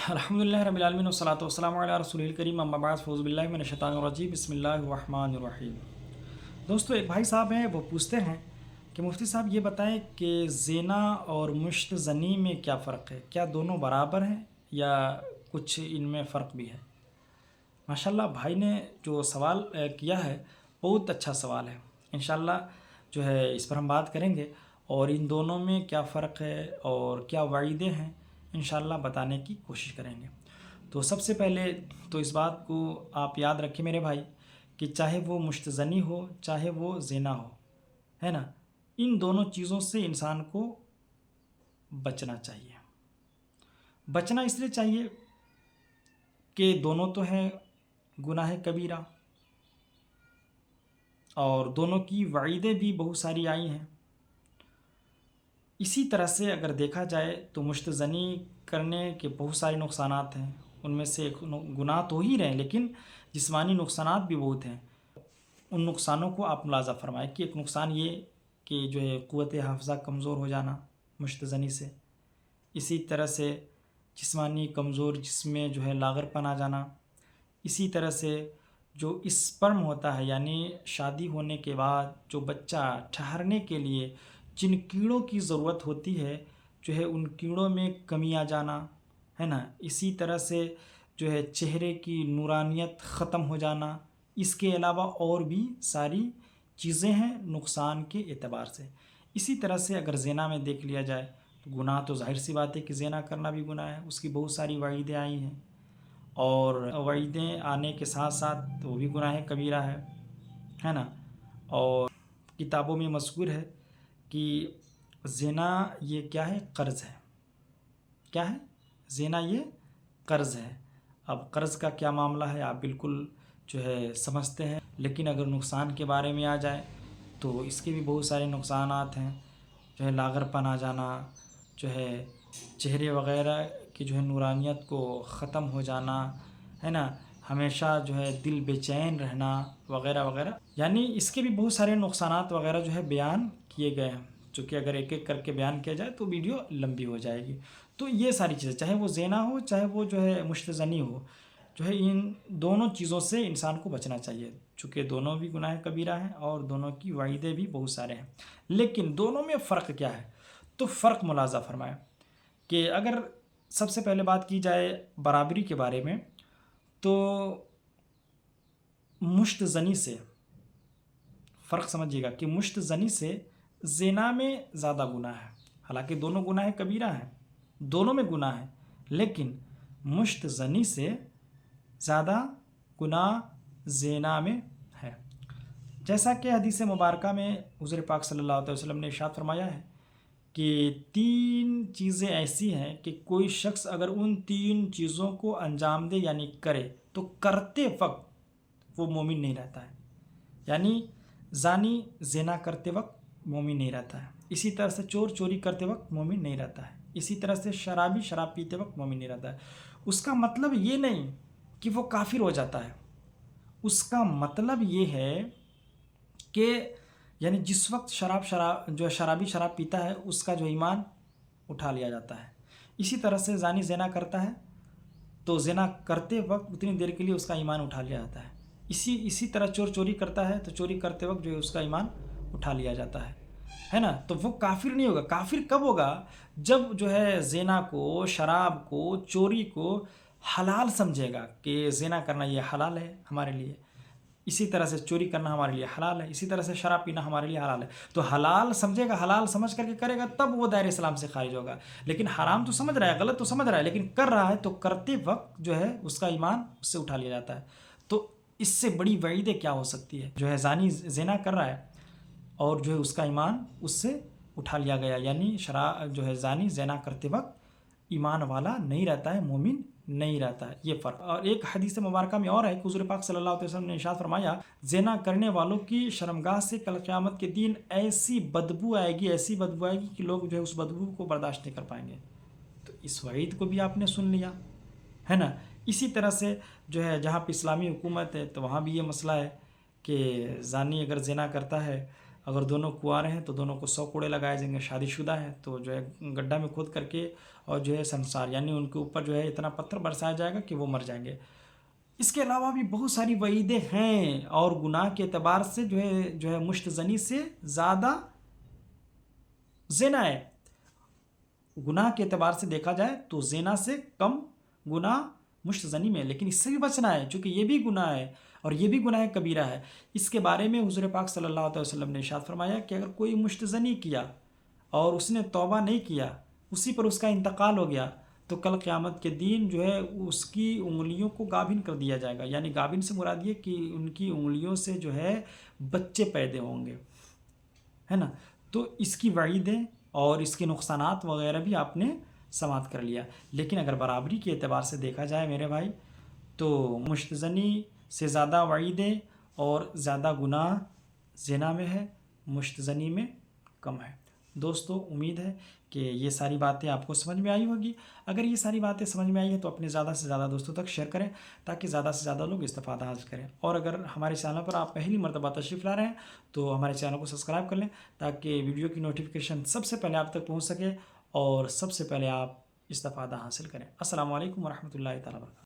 الحمدللہ رب العالمین والصلاۃ والسلام علی رسول الکریم اما بعد فاعوذ باللہ من الشیطان الرجیم بسم اللہ الرحمن الرحیم۔ دوستو، ایک بھائی صاحب ہیں، وہ پوچھتے ہیں کہ مفتی صاحب یہ بتائیں کہ زنا اور مشت زنی میں کیا فرق ہے؟ کیا دونوں برابر ہیں یا کچھ ان میں فرق بھی ہے؟ ماشاءاللہ بھائی نے جو سوال کیا ہے بہت اچھا سوال ہے۔ انشاءاللہ جو ہے اس پر ہم بات کریں گے اور ان دونوں میں کیا فرق ہے اور کیا وعیدیں ہیں انشاءاللہ بتانے کی کوشش کریں گے۔ تو سب سے پہلے تو اس بات کو آپ یاد رکھیں میرے بھائی کہ چاہے وہ مشت زنی ہو چاہے وہ زنا ہو، ہے نا، ان دونوں چیزوں سے انسان کو بچنا چاہیے۔ بچنا اس لیے چاہیے کہ دونوں تو ہیں گناہ کبیرہ اور دونوں کی وعیدیں بھی بہت ساری آئی ہیں۔ اسی طرح سے اگر دیکھا جائے تو مشت زنی کرنے کے بہت سارے نقصانات ہیں، ان میں سے ایک گناہ تو ہی رہے لیکن جسمانی نقصانات بھی بہت ہیں۔ ان نقصانوں کو آپ ملاحظہ فرمائیں کہ ایک نقصان یہ کہ جو ہے قوت حافظہ کمزور ہو جانا مشت زنی سے، اسی طرح سے جسمانی کمزور جسم میں جو ہے لاغر پن آ جانا، اسی طرح سے جو اسپرم ہوتا ہے یعنی شادی ہونے کے بعد جو بچہ ٹھہرنے کے لیے جن کیڑوں کی ضرورت ہوتی ہے جو ہے ان کیڑوں میں کمی آ جانا، ہے نا، اسی طرح سے جو ہے چہرے کی نورانیت ختم ہو جانا، اس کے علاوہ اور بھی ساری چیزیں ہیں نقصان کے اعتبار سے۔ اسی طرح سے اگر زنا میں دیکھ لیا جائے تو گناہ تو ظاہر سی بات ہے کہ زنا کرنا بھی گناہ ہے، اس کی بہت ساری وعیدیں آئی ہیں اور وعیدیں آنے کے ساتھ ساتھ وہ بھی گناہ کبیرہ ہے نا۔ اور کتابوں میں مذکور ہے کہ زنا یہ کیا ہے؟ قرض ہے۔ کیا ہے؟ زنا یہ قرض ہے۔ اب قرض کا کیا معاملہ ہے آپ بالکل جو ہے سمجھتے ہیں، لیکن اگر نقصان کے بارے میں آ جائے تو اس کے بھی بہت سارے نقصانات ہیں، جو ہے لاغر پن آ جانا، جو ہے چہرے وغیرہ کی جو ہے نورانیت کو ختم ہو جانا، ہے نا، ہمیشہ جو ہے دل بے چین رہنا وغیرہ وغیرہ، یعنی اس کے بھی بہت سارے نقصانات وغیرہ جو ہے بیان کیے گئے ہیں، چونکہ اگر ایک ایک کر کے بیان کیا جائے تو ویڈیو لمبی ہو جائے گی۔ تو یہ ساری چیزیں چاہے وہ زنا ہو چاہے وہ جو ہے مشت زنی ہو، جو ہے ان دونوں چیزوں سے انسان کو بچنا چاہیے، چونکہ دونوں بھی گناہ کبیرہ ہیں اور دونوں کی وعیدیں بھی بہت سارے ہیں۔ لیکن دونوں میں فرق کیا ہے؟ تو فرق ملاحظہ فرمائیں کہ اگر سب سے پہلے بات کی جائے برابری کے بارے میں تو مشت زنی سے فرق سمجھیے گا کہ مشت زنی سے زنا میں زیادہ گناہ ہے، حالانکہ دونوں گناہ کبیرہ ہیں، دونوں میں گناہ ہے، لیکن مشت زنی سے زیادہ گناہ زنا میں ہے۔ جیسا کہ حدیث مبارکہ میں حضور پاک صلی اللہ علیہ وسلم نے ارشاد فرمایا ہے کہ 3 چیزیں ایسی ہیں کہ کوئی شخص اگر ان 3 چیزوں کو انجام دے یعنی کرے تو کرتے وقت وہ مومن نہیں رہتا ہے، یعنی زانی زنا کرتے وقت مومن نہیں رہتا ہے، اسی طرح سے چور چوری کرتے وقت مومن نہیں رہتا ہے، اسی طرح سے شرابی شراب پیتے وقت مومن نہیں رہتا ہے۔ اس کا مطلب یہ نہیں کہ وہ کافر ہو جاتا ہے، اس کا مطلب یہ ہے کہ یعنی جس وقت شرابی شراب پیتا ہے اس کا جو ایمان اٹھا لیا جاتا ہے، اسی طرح سے زانی زنا کرتا ہے تو زنا کرتے وقت اتنی دیر کے لیے اس کا ایمان اٹھا لیا جاتا ہے، اسی طرح چور چوری کرتا ہے تو چوری کرتے وقت جو ہے اس کا ایمان اٹھا لیا جاتا ہے نا۔ تو وہ کافر نہیں ہوگا۔ کافر کب ہوگا؟ جب جو ہے زنا کو، شراب کو، چوری کو حلال سمجھے گا کہ زنا کرنا یہ حلال ہے ہمارے لیے، اسی طرح سے چوری کرنا ہمارے لیے حلال ہے، اسی طرح سے شراب پینا ہمارے لیے حلال ہے، تو حلال سمجھے گا، حلال سمجھ کر کے کرے گا تب وہ دائرہ اسلام سے خارج ہوگا۔ لیکن حرام تو سمجھ رہا ہے، غلط تو سمجھ رہا ہے، لیکن کر رہا ہے تو کرتے وقت جو ہے اس کا ایمان اس سے اٹھا لیا جاتا ہے۔ تو اس سے بڑی وعید کیا ہو سکتی ہے؟ جو ہے زانی زنا کر رہا ہے اور جو ہے اس کا ایمان اس سے اٹھا لیا گیا، یعنی جو ہے زانی زنا کرتے وقت ایمان والا نہیں رہتا ہے، مومن نہیں رہتا ہے، یہ فرق۔ اور ایک حدیث مبارکہ میں اور ہے کہ حضور پاک صلی اللہ علیہ وسلم نے ارشاد فرمایا زنا کرنے والوں کی شرمگاہ سے کل قیامت کے دن ایسی بدبو آئے گی کہ لوگ جو ہے اس بدبو کو برداشت نہیں کر پائیں گے۔ تو اس وعید کو بھی آپ نے سن لیا ہے نا۔ اسی طرح سے جو ہے جہاں پہ اسلامی حکومت ہے تو وہاں بھی یہ مسئلہ ہے کہ زانی اگر زنا کرتا ہے اگر دونوں کنوارے ہیں تو دونوں کو 100 کوڑے لگائے جائیں گے، شادی شدہ ہیں تو جو ہے گڈھا میں کھود کر کے اور جو ہے سنسار یعنی ان کے اوپر جو ہے اتنا پتھر برسایا جائے گا کہ وہ مر جائیں گے۔ اس کے علاوہ بھی بہت ساری وعیدیں ہیں، اور گناہ کے اعتبار سے جو ہے مشت زنی سے زیادہ زنا ہے۔ گناہ کے اعتبار سے دیکھا جائے تو زنا سے کم گناہ مشت زنی میں ہے، لیکن اس سے بھی بچنا ہے چونکہ یہ بھی گناہ ہے اور یہ بھی گناہ کبیرہ ہے۔ اس کے بارے میں حضور پاک صلی اللہ علیہ وسلم نے ارشاد فرمایا کہ اگر کوئی مشت زنی کیا اور اس نے توبہ نہیں کیا، اسی پر اس کا انتقال ہو گیا، تو کل قیامت کے دن جو ہے اس کی انگلیوں کو گابن کر دیا جائے گا، یعنی گابن سے مراد یہ کہ ان کی انگلیوں سے جو ہے بچے پیدا ہوں گے، ہے نا۔ تو اس کی وعیدیں اور اس کے نقصانات وغیرہ بھی آپ نے سماعت کر لیا۔ لیکن اگر برابری کے اعتبار سے دیکھا جائے میرے بھائی تو مشت زنی سے زیادہ وعیدیں اور زیادہ گناہ زنا میں ہے، مشت زنی میں کم ہے۔ دوستو امید ہے کہ یہ ساری باتیں آپ کو سمجھ میں آئی ہوگی۔ اگر یہ ساری باتیں سمجھ میں آئی ہیں تو اپنے زیادہ سے زیادہ دوستوں تک شیئر کریں تاکہ زیادہ سے زیادہ لوگ استفادہ حاصل کریں، اور اگر ہمارے چینل پر آپ پہلی مرتبہ تشریف لا رہے ہیں تو ہمارے چینل کو سبسکرائب کر لیں تاکہ ویڈیو کی نوٹیفیکیشن سب سے پہلے آپ تک پہنچ سکے اور سب سے پہلے آپ استفادہ حاصل کریں۔ السلام علیکم ورحمۃ اللہ تعالیٰ وبرکاتہ۔